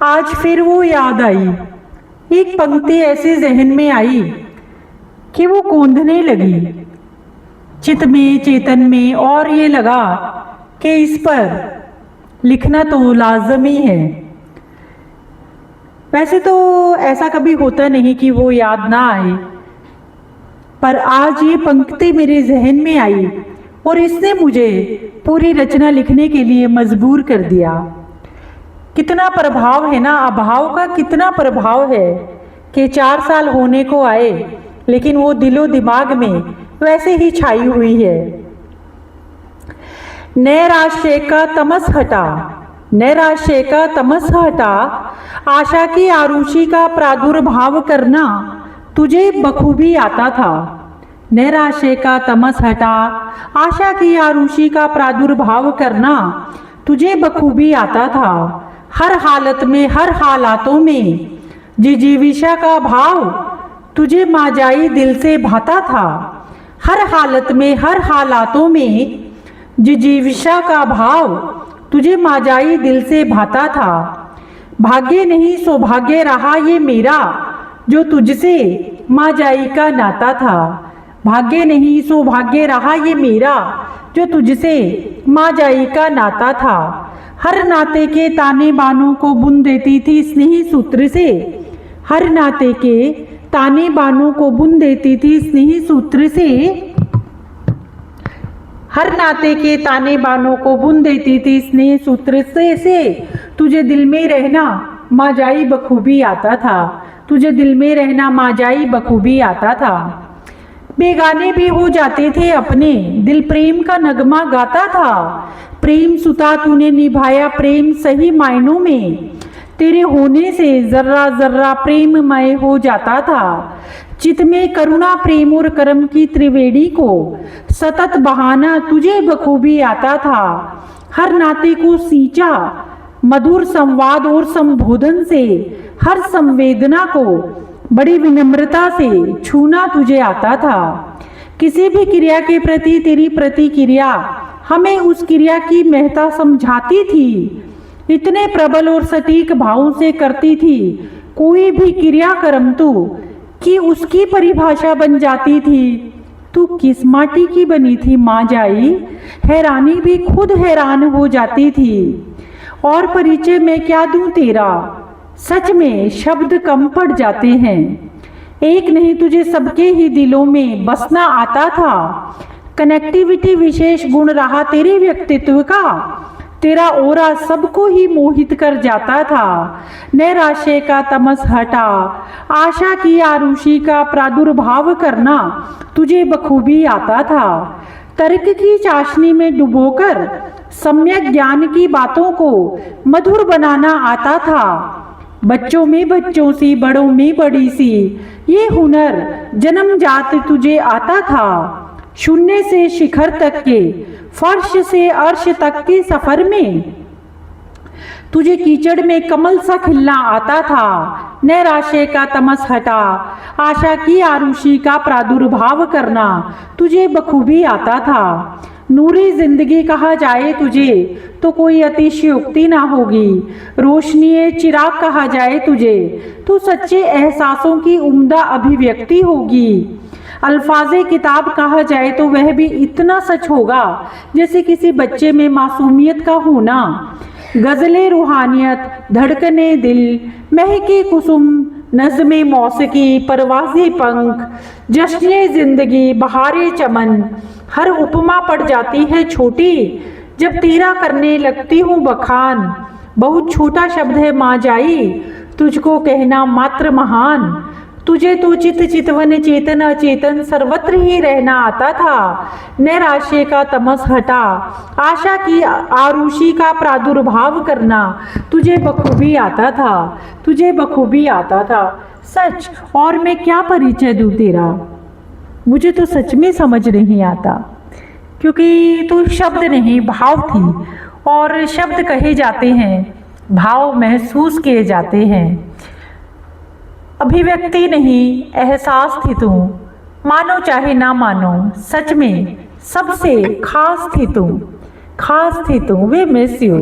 आज फिर वो याद आई। एक पंक्ति ऐसे जहन में आई कि वो कौंधने लगी चित में, चेतन में, और ये लगा कि इस पर लिखना तो लाजमी है। वैसे तो ऐसा कभी होता नहीं कि वो याद ना आए, पर आज ये पंक्ति मेरे जहन में आई और इसने मुझे पूरी रचना लिखने के लिए मजबूर कर दिया। कितना प्रभाव है ना, अभाव का कितना प्रभाव है कि 4 साल होने को आए लेकिन वो दिलो दिमाग में वैसे ही छाई हुई है। नैराश्य का तमस हटा, नैराश्य का तमस हटा, आशा की आरुषि का प्रादुर्भाव करना तुझे बखूबी आता था। नैराश्य का तमस हटा, आशा की आरुषि का प्रादुर्भाव करना तुझे बखूबी आता था। हर हालत में, हर हालातों में जिजीविषा का भाव तुझे माजाई दिल से भाता था। हर हालत में, हर हालातों में जिजीविषा का भाव तुझे माजाई दिल से भाता था। भाग्य नहीं सौभाग्य रहा ये मेरा जो तुझसे माजाई का नाता था। भाग्य नहीं सौभाग्य रहा ये मेरा जो तुझसे माजाई का नाता था। हर नाते के ताने बानों को बुन देती थी स्नेही सूत्र से। हर नाते के ताने बानों को बुन देती थी स्नेही सूत्र से। हर नाते के ताने बानों को बुन देती थी स्नेह सूत्र से तुझे दिल में रहना माजाई बखूबी आता था। तुझे दिल में रहना माजाई बखूबी आता था। बेगाने भी हो जाते थे अपने, दिल प्रेम का नगमा गाता था। प्रेम सुता तूने निभाया प्रेम सही मायनों में, तेरे होने से जर्रा जर्रा प्रेममय हो जाता था। चित में करुणा प्रेम और कर्म की त्रिवेणी को सतत बहाना तुझे बखूबी आता था। हर नाते को सींचा मधुर संवाद और संबोधन से, हर संवेदना को बड़ी विनम्रता से छूना तुझे आता था। किसी भी क्रिया के प्रति तेरी प्रतिक्रिया हमें उस क्रिया की महत्ता समझाती थी। इतने प्रबल और सटीक भावों से करती थी कोई भी क्रिया कर्म तू कि उसकी परिभाषा बन जाती थी। तू किस माटी की बनी थी माँ जाई, हैरानी भी खुद हैरान हो जाती थी। और परिचय मैं क्या दूं तेरा, सच में शब्द कम पड़ जाते हैं। एक नहीं तुझे सबके ही दिलों में बसना आता था। कनेक्टिविटी विशेष गुण रहा तेरे व्यक्तित्व का, तेरा ओरा सबको ही मोहित कर जाता था। नैराश्य का तमस हटा, आशा की आरुषि का प्रादुर्भाव करना तुझे बखूबी आता था। तर्क की चाशनी में डुबोकर सम्यक ज्ञान की बातों को मधुर बनाना आता था। बच्चों में बच्चों सी, बड़ों में बड़ी सी, ये हुनर जन्मजात तुझे आता था। शून्य से शिखर तक के, फर्श से अर्श तक के सफर में तुझे कीचड़ में कमल सा खिलना आता था। नैराश्य का तमस हटा, आशा की आरुषि का प्रादुर्भाव करना तुझे बखूबी आता था। नूरी जिंदगी कहा जाए तुझे तो कोई अतिशयोक्ति ना होगी। रोशनी चिराग कहा जाए तुझे तो सच्चे एहसासों की उम्दा अभिव्यक्ति होगी। अल्फाज़े किताब कहा जाए तो वह भी इतना सच होगा जैसे किसी बच्चे में मासूमियत का होना। गज़ले रूहानियत, धड़कने दिल, महके कुसुम, नज़्मे मौसीकी, परवाज़े पंख, जश्ने ज़िंदगी, बहारे चमन, हर उपमा पड़ जाती है छोटी जब तेरा करने लगती हूँ बखान। बहुत छोटा शब्द है माँ जाई, तुझको कहना मात्र महान। तुझे तो चित चितवन चेतन अचेतन सर्वत्र ही रहना आता था। नैराश्य का तमस हटा, आशा की आरुषि का प्रादुर्भाव करना तुझे बखूबी आता था। तुझे बखूबी आता था। सच, और मैं क्या परिचय दूं तेरा, मुझे तो सच में समझ नहीं आता, क्योंकि तो शब्द नहीं भाव थी, और शब्द कहे जाते हैं, भाव महसूस किए जाते हैं। अभिव्यक्ति नहीं, एहसास थी तू, मानो चाहे ना मानो, सच में सबसे खास थी तू, खास थी तू। वे मिस यू।